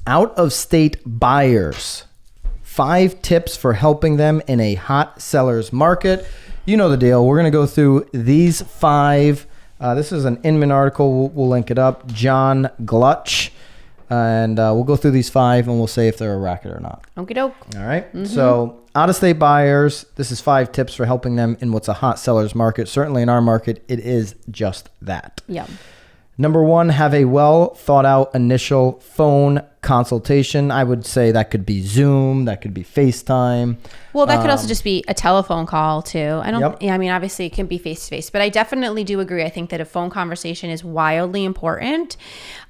Out-of-state buyers. 5 tips for helping them in a hot seller's market. You know the deal. We're going to go through these 5. This is an Inman article. We'll link it up. John Glutch. And we'll go through these 5 and we'll say if they're a racket or not. Okie doke. All right. So out-of-state buyers, this is 5 tips for helping them in what's a hot seller's market. Certainly in our market, it is just that. Yeah. Number 1, have a well thought out initial phone consultation. I would say that could be Zoom, that could be FaceTime. Well, that could also just be a telephone call too. Yep. Yeah, I mean, obviously it can be face to face, but I definitely do agree. I think that a phone conversation is wildly important,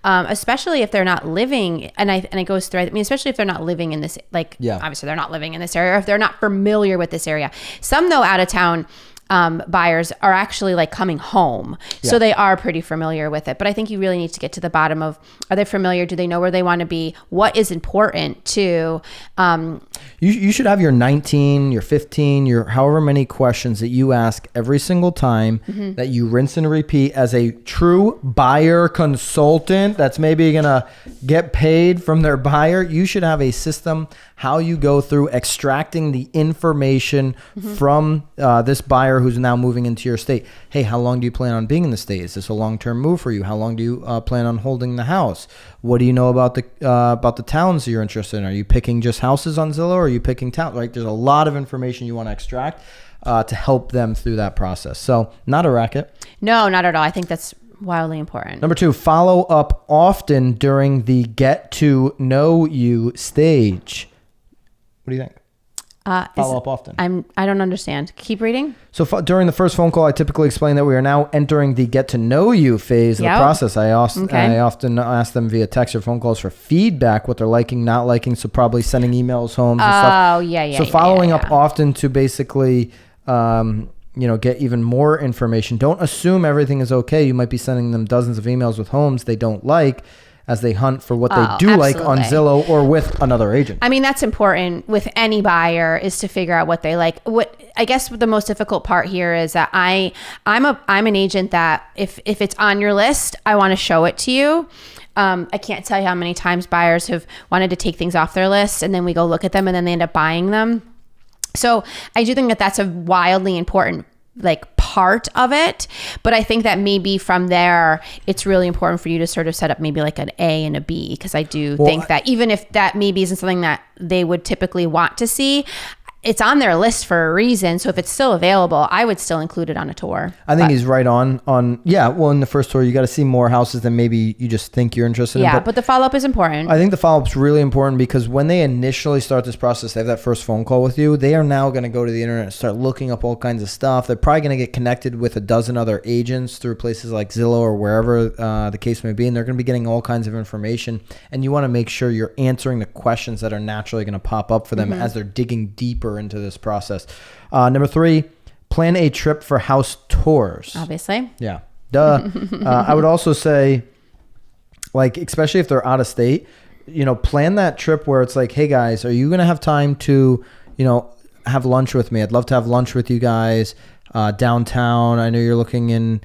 especially if they're not living. And it goes through. I mean, especially if they're not living in this. Obviously they're not living in this area, or if they're not familiar with this area. Some though out of town buyers are actually like coming home. Yeah. So they are pretty familiar with it. But I think you really need to get to the bottom of, are they familiar? Do they know where they want to be? What is important to... You should have your 19, your 15, your however many questions that you ask every single time that you rinse and repeat as a true buyer consultant that's maybe going to get paid from their buyer. You should have a system how you go through extracting the information from this buyer who's now moving into your state. Hey, how long do you plan on being in the state? Is this a long-term move for you? How long do you plan on holding the house? What do you know about the towns you're interested in? Are you picking just houses on Zillow, or are you picking towns? Right? There's a lot of information you want to extract to help them through that process. So not a racket. No, not at all. I think that's wildly important. Number 2, follow up often during the get to know you stage. What do you think? Follow up often. I don't understand. Keep reading. So during the first phone call, I typically explain that we are now entering the get to know you phase of the process. I often ask them via text or phone calls for feedback, what they're liking, not liking. So probably sending emails home and stuff. Oh, yeah. So following up often to basically, get even more information. Don't assume everything is okay. You might be sending them dozens of emails with homes they don't like, as they hunt for what they do like on Zillow or with another agent. I mean, that's important with any buyer, is to figure out what they like. What I guess the most difficult part here is that I'm an agent that if it's on your list, I want to show it to you. I can't tell you how many times buyers have wanted to take things off their list, and then we go look at them and then they end up buying them. So I do think that that's a wildly important part of it. But I think that maybe from there, it's really important for you to sort of set up maybe like an A and a B, because I do think that even if that maybe isn't something that they would typically want to see, it's on their list for a reason. So if it's still available, I would still include it on a tour. I think he's right on. Well, in the first tour, you got to see more houses than maybe you just think you're interested in. Yeah, but the follow-up is important. I think the follow-up is really important, because when they initially start this process, they have that first phone call with you, they are now going to go to the internet and start looking up all kinds of stuff. They're probably going to get connected with a dozen other agents through places like Zillow or wherever the case may be, and they're going to be getting all kinds of information. And you want to make sure you're answering the questions that are naturally going to pop up for them as they're digging deeper into this process. Number 3, plan a trip for house tours. Obviously. Yeah. Duh. I would also say, especially if they're out of state, plan that trip where it's like, hey guys, are you going to have time to, have lunch with me? I'd love to have lunch with you guys downtown. I know you're looking in,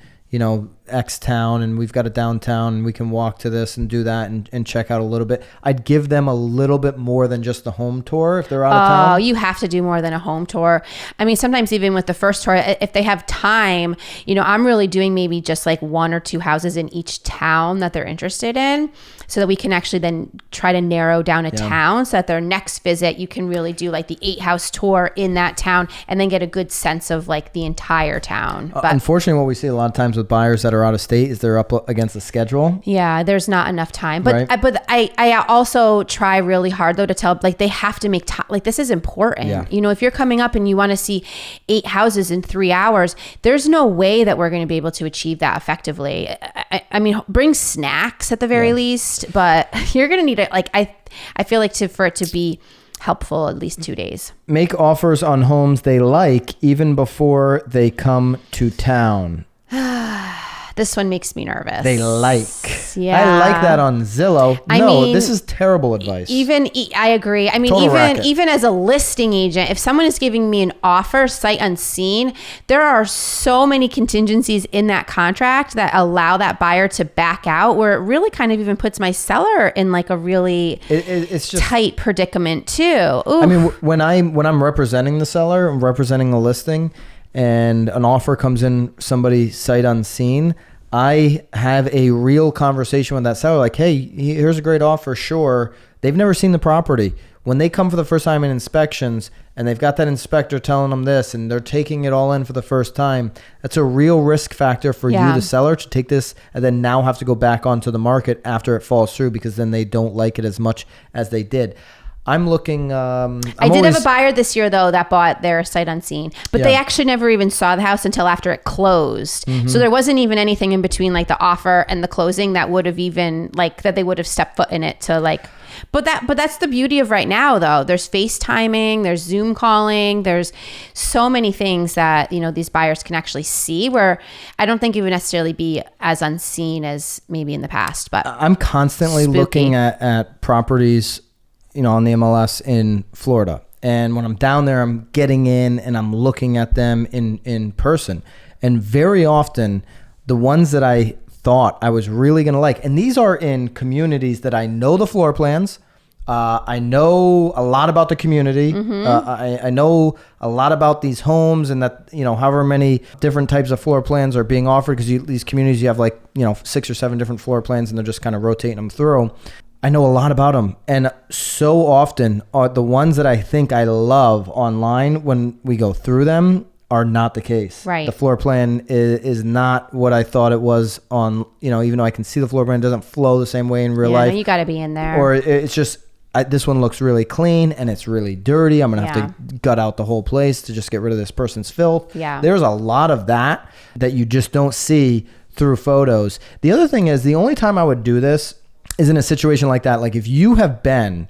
X town, and we've got a downtown, and we can walk to this and do that and check out a little bit. I'd give them a little bit more than just the home tour if they're out of town. Oh, you have to do more than a home tour. I mean, sometimes even with the first tour, if they have time, I'm really doing maybe just like 1 or 2 houses in each town that they're interested in, so that we can actually then try to narrow down a town, so that their next visit, you can really do like the 8-house tour in that town and then get a good sense of like the entire town. But unfortunately, what we see a lot of times with buyers that are out of state is they're up against the schedule. Yeah, there's not enough time. But right. I also try really hard though to tell, they have to make time. This is important. Yeah. If you're coming up and you want to see 8 houses in 3 hours, there's no way that we're going to be able to achieve that effectively. I mean, bring snacks at the very least, but you're going to need it. I feel like for it to be helpful, at least 2 days. Make offers on homes they like even before they come to town. This one makes me nervous. They like. Yeah. I like that on Zillow. This is terrible advice. I agree. I mean, even as a listing agent, if someone is giving me an offer sight unseen, there are so many contingencies in that contract that allow that buyer to back out, where it really kind of even puts my seller in like a really it's just tight predicament too. Oof. I mean, when I'm representing the seller, I'm representing a listing, and an offer comes in, somebody sight unseen, I have a real conversation with that seller, like, hey, here's a great offer, sure. They've never seen the property. When they come for the first time in inspections and they've got that inspector telling them this and they're taking it all in for the first time, that's a real risk factor for you, the seller, to take this and then now have to go back onto the market after it falls through, because then they don't like it as much as they did. I'm looking. I did have a buyer this year though that bought their sight unseen, but they actually never even saw the house until after it closed. Mm-hmm. So there wasn't even anything in between like the offer and the closing that would have even like that they would have stepped foot in it to like. But that's the beauty of right now though. There's FaceTiming, there's Zoom calling, there's so many things that these buyers can actually see, where I don't think it would necessarily be as unseen as maybe in the past. But I'm constantly looking at properties, on the MLS in Florida. And when I'm down there, I'm getting in and I'm looking at them in person. And very often, the ones that I thought I was really going to like, and these are in communities that I know the floor plans. I know a lot about the community. Mm-hmm. I know a lot about these homes, and that, however many different types of floor plans are being offered, because these communities, you have like, 6 or 7 different floor plans and they're just kind of rotating them through. I know a lot about them, and so often are the ones that I think I love online, when we go through them, are not the case. Right. The floor plan is not what I thought it was on, even though I can see the floor plan, it doesn't flow the same way in real life. You got to be in there. Or it's just, this one looks really clean and it's really dirty. I'm going to have to gut out the whole place to just get rid of this person's filth. Yeah. There's a lot of that you just don't see through photos. The other thing is, the only time I would do this is in a situation like that. Like if you have been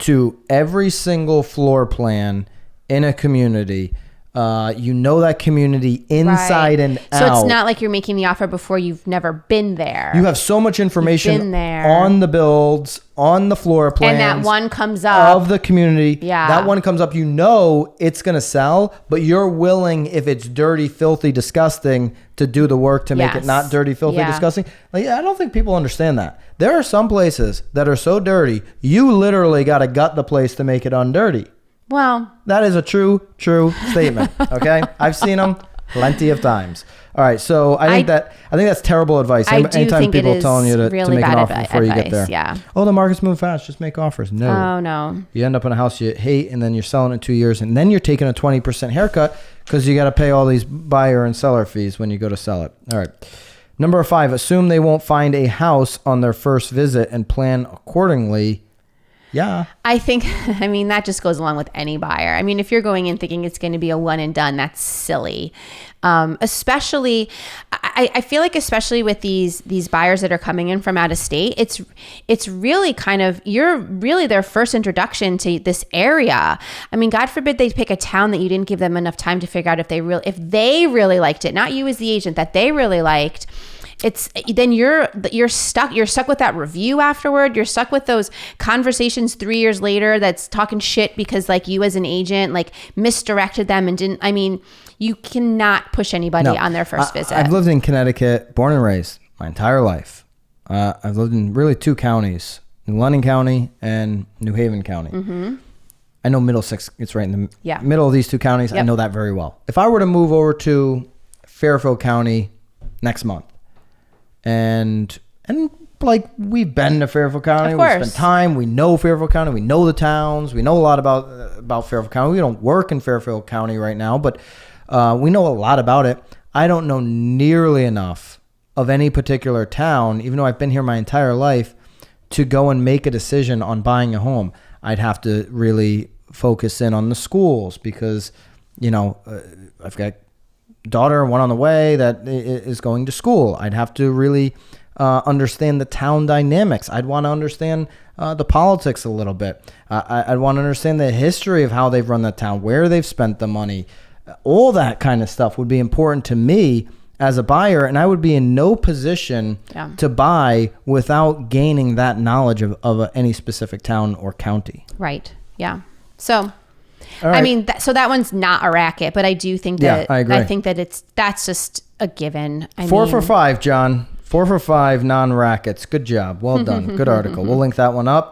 to every single floor plan in a community, that community inside and out. So it's not like you're making the offer before you've never been there. You have so much information on the builds, on the floor plans. And that one comes up. Of the community. Yeah. That one comes up, it's going to sell, but you're willing, if it's dirty, filthy, disgusting, to do the work to make it not dirty, filthy, disgusting. Like, I don't think people understand that. There are some places that are so dirty, you literally got to gut the place to make it undirty. Well, that is a true statement. Okay. I've seen them plenty of times. All right. So I think that's terrible advice. Anytime people telling you to make an offer before you get there. Yeah. Oh, the market's moving fast, just make offers. No. Oh, no. You end up in a house you hate, and then you're selling in 2 years, and then you're taking a 20% haircut because you got to pay all these buyer and seller fees when you go to sell it. All right. Number 5, assume they won't find a house on their first visit and plan accordingly. Yeah. I think, that just goes along with any buyer. If you're going in thinking it's going to be a one and done, that's silly. Especially, I feel like especially with these buyers that are coming in from out of state, it's really you're really their first introduction to this area. God forbid they pick a town that you didn't give them enough time to figure out if they really liked it, not you as the agent, that they really liked. Then you're stuck with that review afterward. You're stuck with those conversations 3 years later that's talking shit because like you as an agent like misdirected them and didn't. You cannot push anybody on their first visit. I've lived in Connecticut, born and raised my entire life. I've lived in really 2 counties, in London County and New Haven County. Mm-hmm. I know Middlesex, it's right in the middle of these 2 counties. Yep. I know that very well. If I were to move over to Fairfield County next month, and like we've been to Fairfield County, we spent time, we know Fairfield County, we know the towns, we know a lot about Fairfield County. We don't work in Fairfield County right now, but we know a lot about it. I don't know nearly enough of any particular town, even though I've been here my entire life, to go and make a decision on buying a home. I'd have to really focus in on the schools because, I've got daughter, one on the way that is going to school. I'd have to really understand the town dynamics. I'd want to understand the politics a little bit. I'd want to understand the history of how they've run the town, where they've spent the money. All that kind of stuff would be important to me as a buyer, and I would be in no position to buy without gaining that knowledge of any specific town or county. Right. Yeah. So, right. I mean, so that one's not a racket, but I do think that I agree. I think that that's just a given. 4 for 5, John. 4 for 5 non-rackets. Good job. Well done. Good article. We'll link that one up.